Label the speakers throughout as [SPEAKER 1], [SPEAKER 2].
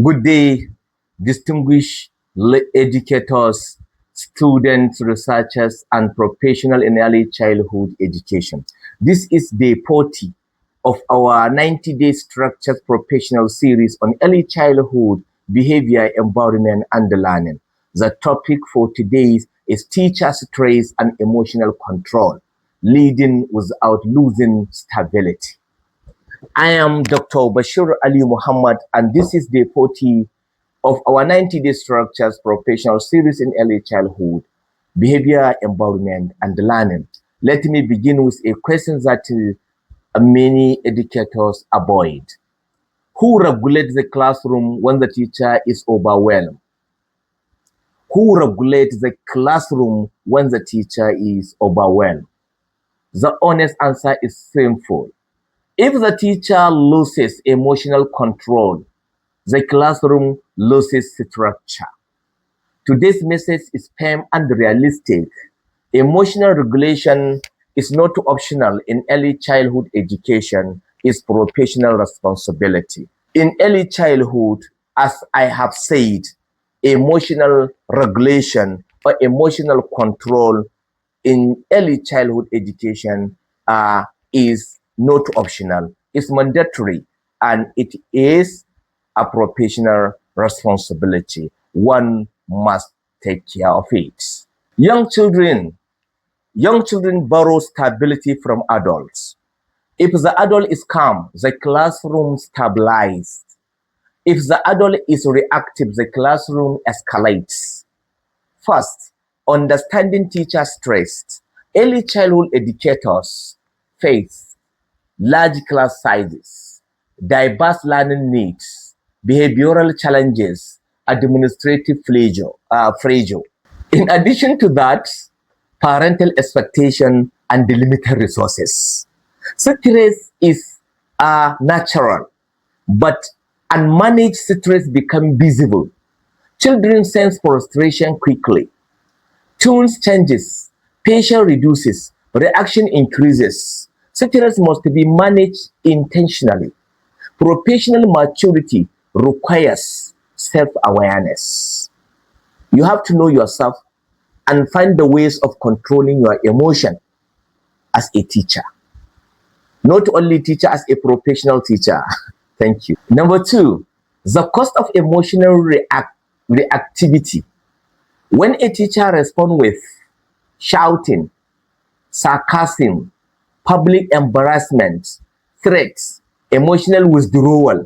[SPEAKER 1] Good day, distinguished educators, students, researchers, and professionals in early childhood education. This is day 40 of our 90-day structured professional series on early childhood behavior, environment, and learning. The topic for today is teacher stress and emotional control, leading without losing stability. I am Dr. Bashir Ali Muhammad, and this is day 40 of our 90-day structures professional series in early childhood, behavior, environment, and learning. Let me begin with a question that many educators avoid. Who regulates the classroom when the teacher is overwhelmed? Who regulates the classroom when the teacher is overwhelmed? The honest answer is simple. If the teacher loses emotional control, the classroom loses structure. Today's message is firm and realistic. Emotional regulation is not optional in early childhood education, it's professional responsibility. In early childhood, as I have said, emotional regulation or emotional control in early childhood education is not optional, it's mandatory, and it is a professional responsibility. One must take care of it. Young children, young children borrow stability from adults. If the adult is calm, the classroom stabilizes. If the adult is reactive, the classroom escalates. First, understanding teacher stress. Early childhood educators face large class sizes, diverse learning needs, behavioral challenges, administrative pressure. In addition to that, parental expectation and the limited resources. Stress is natural, but unmanaged stress becomes visible. Children sense frustration quickly. Tunes changes, patience reduces, reaction increases. Stress must be managed intentionally. Professional maturity requires self-awareness. You have to know yourself and find the ways of controlling your emotion as a teacher. Not only teacher, as a professional teacher. Thank you. Number two, the cost of emotional reactivity. When a teacher responds with shouting, sarcasm, public embarrassment, threats, emotional withdrawal,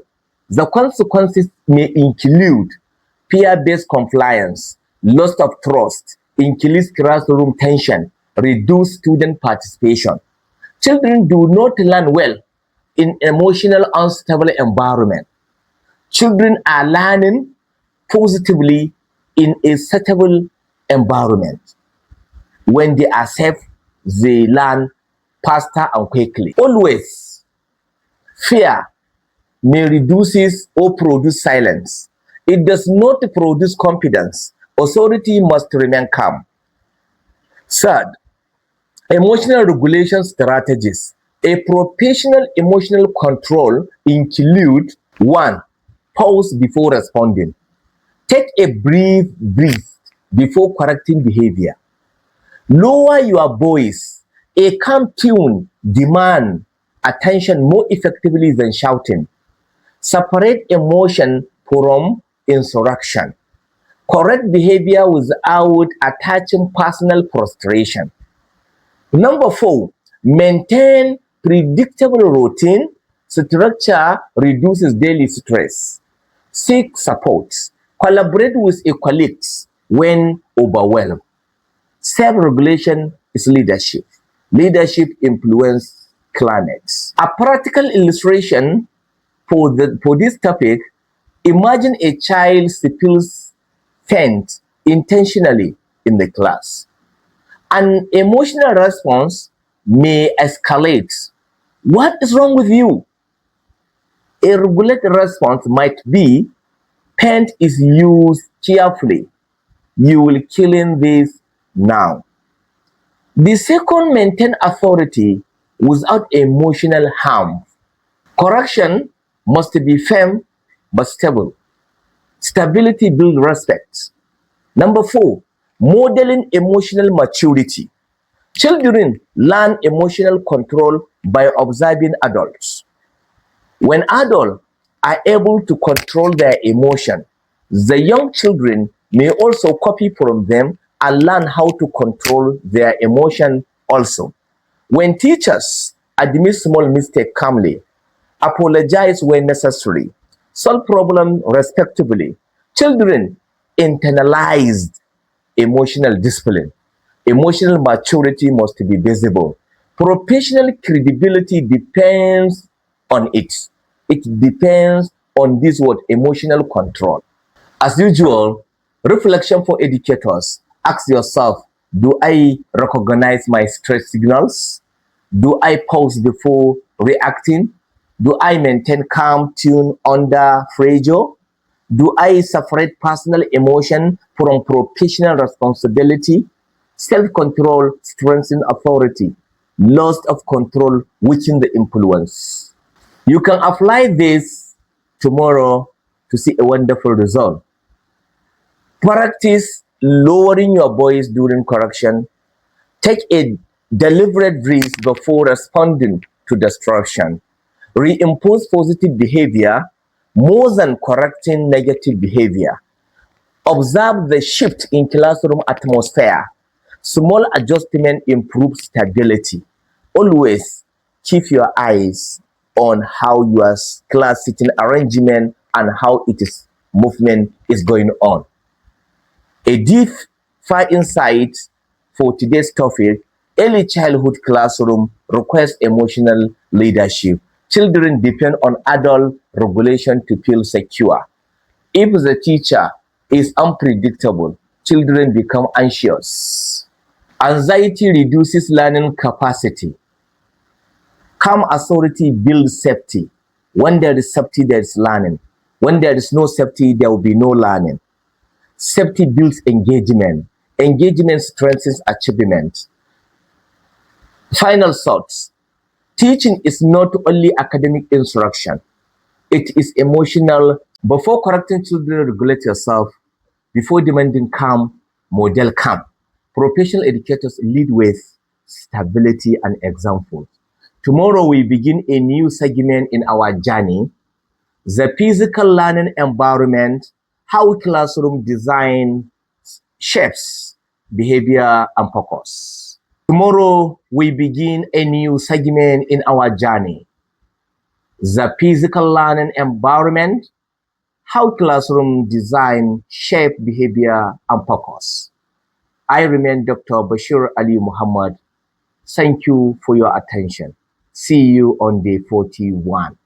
[SPEAKER 1] the consequences may include fear-based compliance, loss of trust, increased classroom tension, reduced student participation. Children do not learn well in emotional unstable environment. Children are learning positively in a stable environment. When they are safe, they learn faster and quickly. Always, fear may reduce or produce silence. It does not produce confidence. Authority must remain calm. Third, emotional regulation strategies. A professional emotional control include one, pause before responding. Take a brief breath before correcting behavior. Lower your voice. A calm tune demands attention more effectively than shouting. Separate emotion from insurrection. Correct behavior without attaching personal frustration. Number four, maintain predictable routine. Structure reduces daily stress. Seek support. Collaborate with your colleagues when overwhelmed. Self-regulation is leadership. Leadership influences climates. A practical illustration for this topic, imagine a child spills paint intentionally in the class. An emotional response may escalate. What is wrong with you? A regulated response might be paint is used carefully. You will killing this now. The second, maintain authority without emotional harm. Correction must be firm but stable. Stability builds respect. Number 4, modeling emotional maturity. Children learn emotional control by observing adults. When adults are able to control their emotion, the young children may also copy from them and learn how to control their emotion also. When teachers admit small mistake calmly, apologize when necessary, solve problem respectfully, children internalized emotional discipline. Emotional maturity must be visible. Professional credibility depends on it. It depends on this word, emotional control. As usual, reflection for educators. Ask yourself, do I recognize my stress signals? Do I pause before reacting? Do I maintain calm tune under pressure? Do I separate personal emotion from professional responsibility? Self-control strengthens authority. Loss of control weakens the influence. You can apply this tomorrow to see a wonderful result. Practice lowering your voice during correction. Take a deliberate breath before responding to destruction. Reinforce positive behavior more than correcting negative behavior. Observe the shift in classroom atmosphere. Small adjustment improve stability. Always keep your eyes on how your class sitting arrangement and how its movement is going on. A deep far insight for today's topic, early childhood classroom requires emotional leadership. Children depend on adult regulation to feel secure. If the teacher is unpredictable, children become anxious. Anxiety reduces learning capacity. Calm authority builds safety. When there is safety, there is learning. When there is no safety, there will be no learning. Safety builds engagement. Engagement strengthens achievement. Final thoughts. Teaching is not only academic instruction, it is emotional. Before correcting children, regulate yourself. Before demanding calm, model calm. Professional educators lead with stability and examples. Tomorrow we begin a new segment in our journey, the physical learning environment, how classroom design shapes behavior and focus. Tomorrow we begin a new segment in our journey, the physical learning environment, how classroom design shape behavior and focus. I remain Dr. Bashir Ali Muhammad. Thank you for your attention. See you on day 41.